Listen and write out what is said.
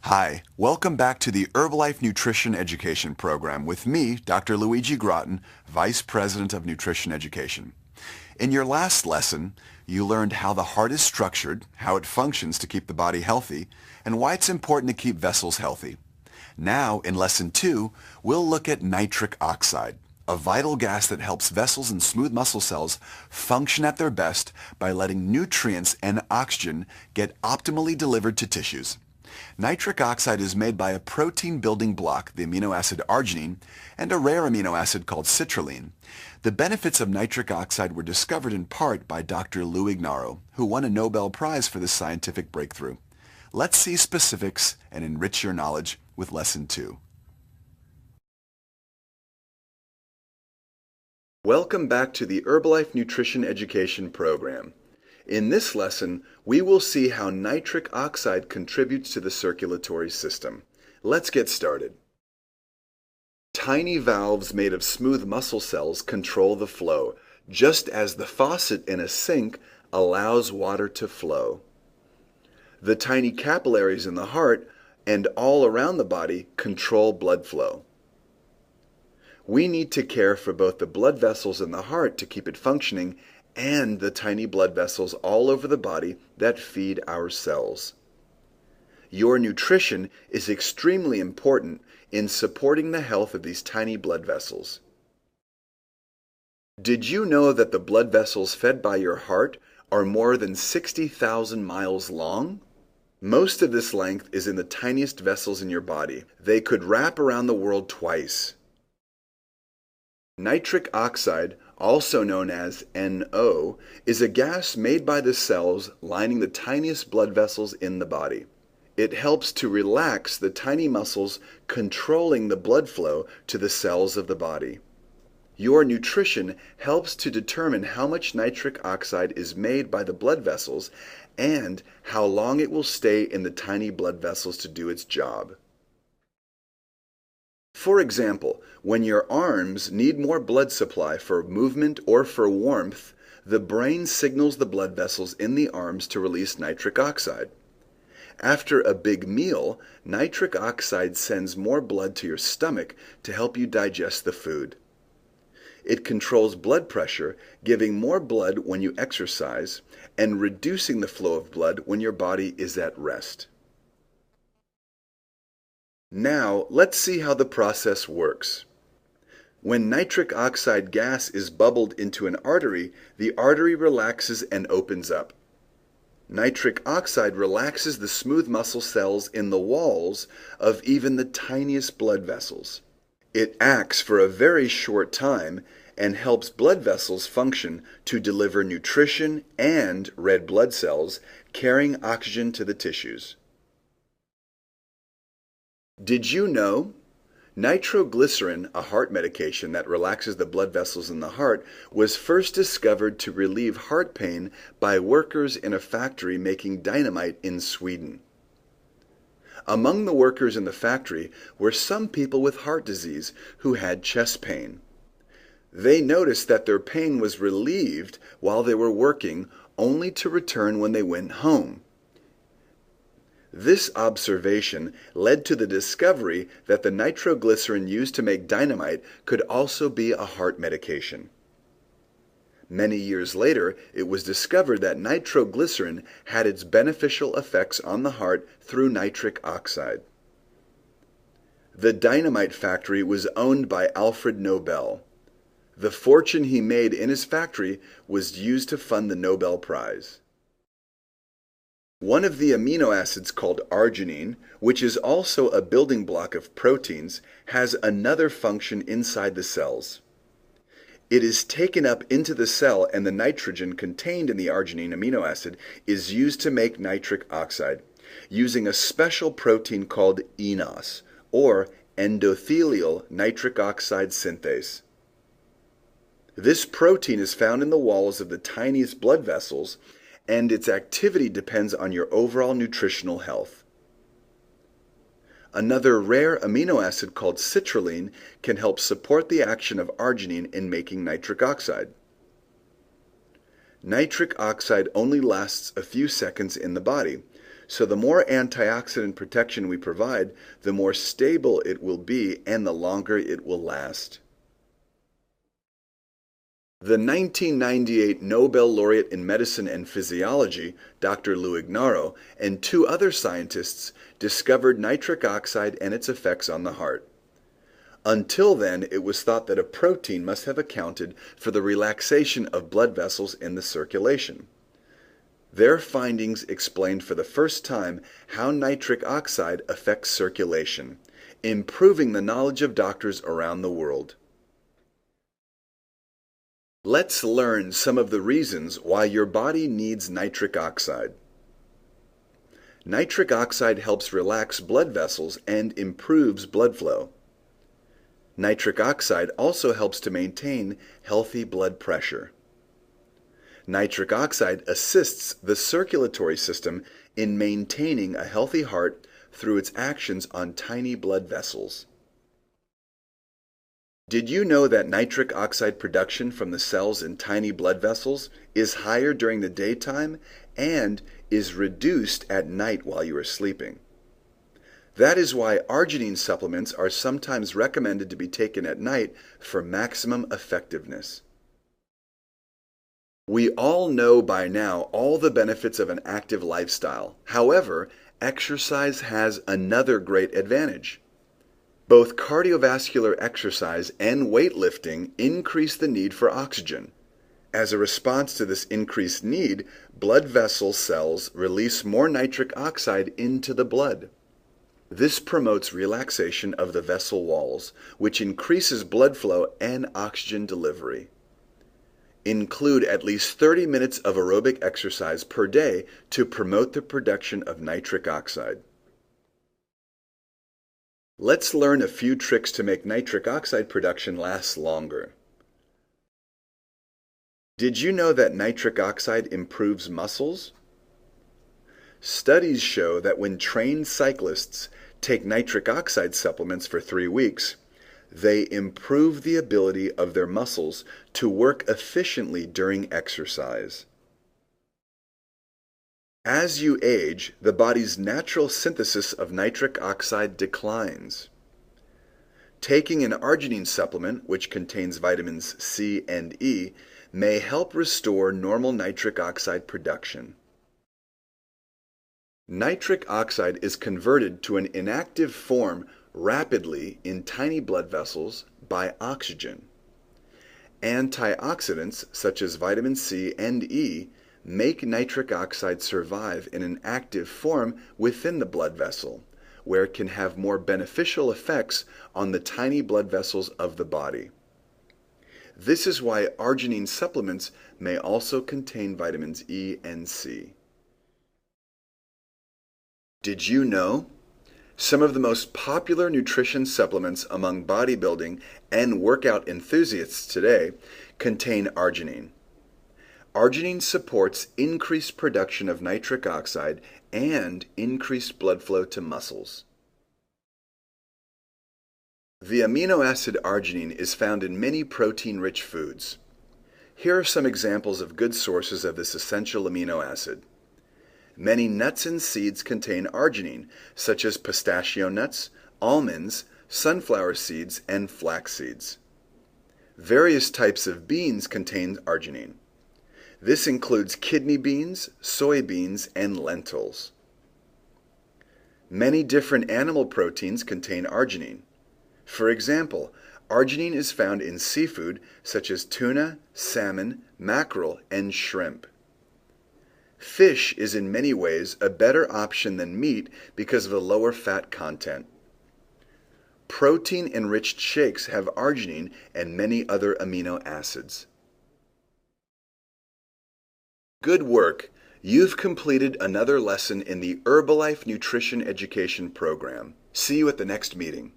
Hi, welcome back to the Herbalife Nutrition Education Program with me, Dr. Luigi Groton, Vice President of Nutrition Education. In your last lesson, you learned how the heart is structured, how it functions to keep the body healthy, and why it's important to keep vessels healthy. Now, in Lesson 2, we'll look at nitric oxide, a vital gas that helps vessels and smooth muscle cells function at their best by letting nutrients and oxygen get optimally delivered to tissues. Nitric oxide is made by a protein building block, the amino acid arginine, and a rare amino acid called citrulline. The benefits of nitric oxide were discovered in part by Dr. Lou Ignarro, who won a Nobel Prize for this scientific breakthrough. Let's see specifics and enrich your knowledge with Lesson 2. Welcome back to the Herbalife Nutrition Education Program. In this lesson, we will see how nitric oxide contributes to the circulatory system. Let's get started. Tiny valves made of smooth muscle cells control the flow, just as the faucet in a sink allows water to flow. The tiny capillaries in the heart and all around the body control blood flow. We need to care for both the blood vessels in the heart to keep it functioning and the tiny blood vessels all over the body that feed our cells. Your nutrition is extremely important in supporting the health of these tiny blood vessels. Did you know that the blood vessels fed by your heart are more than 60,000 miles long? Most of this length is in the tiniest vessels in your body. They could wrap around the world twice. Nitric oxide, also known as NO, is a gas made by the cells lining the tiniest blood vessels in the body. It helps to relax the tiny muscles controlling the blood flow to the cells of the body. Your nutrition helps to determine how much nitric oxide is made by the blood vessels and how long it will stay in the tiny blood vessels to do its job. For example, when your arms need more blood supply for movement or for warmth, the brain signals the blood vessels in the arms to release nitric oxide. After a big meal, nitric oxide sends more blood to your stomach to help you digest the food. It controls blood pressure, giving more blood when you exercise, and reducing the flow of blood when your body is at rest. Now, let's see how the process works. When nitric oxide gas is bubbled into an artery, the artery relaxes and opens up. Nitric oxide relaxes the smooth muscle cells in the walls of even the tiniest blood vessels. It acts for a very short time and helps blood vessels function to deliver nutrition and red blood cells carrying oxygen to the tissues. Did you know? Nitroglycerin, a heart medication that relaxes the blood vessels in the heart, was first discovered to relieve heart pain by workers in a factory making dynamite in Sweden. Among the workers in the factory were some people with heart disease who had chest pain. They noticed that their pain was relieved while they were working, only to return when they went home. This observation led to the discovery that the nitroglycerin used to make dynamite could also be a heart medication. Many years later, it was discovered that nitroglycerin had its beneficial effects on the heart through nitric oxide. The dynamite factory was owned by Alfred Nobel. The fortune he made in his factory was used to fund the Nobel Prize. One of the amino acids called arginine, which is also a building block of proteins, has another function inside the cells. It is taken up into the cell and the nitrogen contained in the arginine amino acid is used to make nitric oxide, using a special protein called eNOS, or endothelial nitric oxide synthase. This protein is found in the walls of the tiniest blood vessels, and its activity depends on your overall nutritional health. Another rare amino acid called citrulline can help support the action of arginine in making nitric oxide. Nitric oxide only lasts a few seconds in the body, So the more antioxidant protection we provide, the more stable it will be and the longer it will last. The 1998 Nobel laureate in medicine and physiology, Dr. Lou Ignarro, and two other scientists discovered nitric oxide and its effects on the heart. Until then, it was thought that a protein must have accounted for the relaxation of blood vessels in the circulation. Their findings explained for the first time how nitric oxide affects circulation, improving the knowledge of doctors around the world. Let's learn some of the reasons why your body needs nitric oxide. Nitric oxide helps relax blood vessels and improves blood flow. Nitric oxide also helps to maintain healthy blood pressure. Nitric oxide assists the circulatory system in maintaining a healthy heart through its actions on tiny blood vessels. Did you know that nitric oxide production from the cells in tiny blood vessels is higher during the daytime and is reduced at night while you are sleeping? That is why arginine supplements are sometimes recommended to be taken at night for maximum effectiveness. We all know by now all the benefits of an active lifestyle. However, exercise has another great advantage. Both cardiovascular exercise and weightlifting increase the need for oxygen. As a response to this increased need, blood vessel cells release more nitric oxide into the blood. This promotes relaxation of the vessel walls, which increases blood flow and oxygen delivery. Include at least 30 minutes of aerobic exercise per day to promote the production of nitric oxide. Let's learn a few tricks to make nitric oxide production last longer. Did you know that nitric oxide improves muscles? Studies show that when trained cyclists take nitric oxide supplements for 3 weeks, they improve the ability of their muscles to work efficiently during exercise. As you age, the body's natural synthesis of nitric oxide declines. Taking an arginine supplement, which contains vitamins C and E, may help restore normal nitric oxide production. Nitric oxide is converted to an inactive form rapidly in tiny blood vessels by oxygen. Antioxidants such as vitamin C and E make nitric oxide survive in an active form within the blood vessel, where it can have more beneficial effects on the tiny blood vessels of the body. This is why arginine supplements may also contain vitamins E and C. Did you know? Some of the most popular nutrition supplements among bodybuilding and workout enthusiasts today contain arginine. Arginine supports increased production of nitric oxide and increased blood flow to muscles. The amino acid arginine is found in many protein-rich foods. Here are some examples of good sources of this essential amino acid. Many nuts and seeds contain arginine, such as pistachio nuts, almonds, sunflower seeds, and flax seeds. Various types of beans contain arginine. This includes kidney beans, soybeans, and lentils. Many different animal proteins contain arginine. For example, arginine is found in seafood such as tuna, salmon, mackerel, and shrimp. Fish is in many ways a better option than meat because of the lower fat content. Protein-enriched shakes have arginine and many other amino acids. Good work! You've completed another lesson in the Herbalife Nutrition Education program. See you at the next meeting.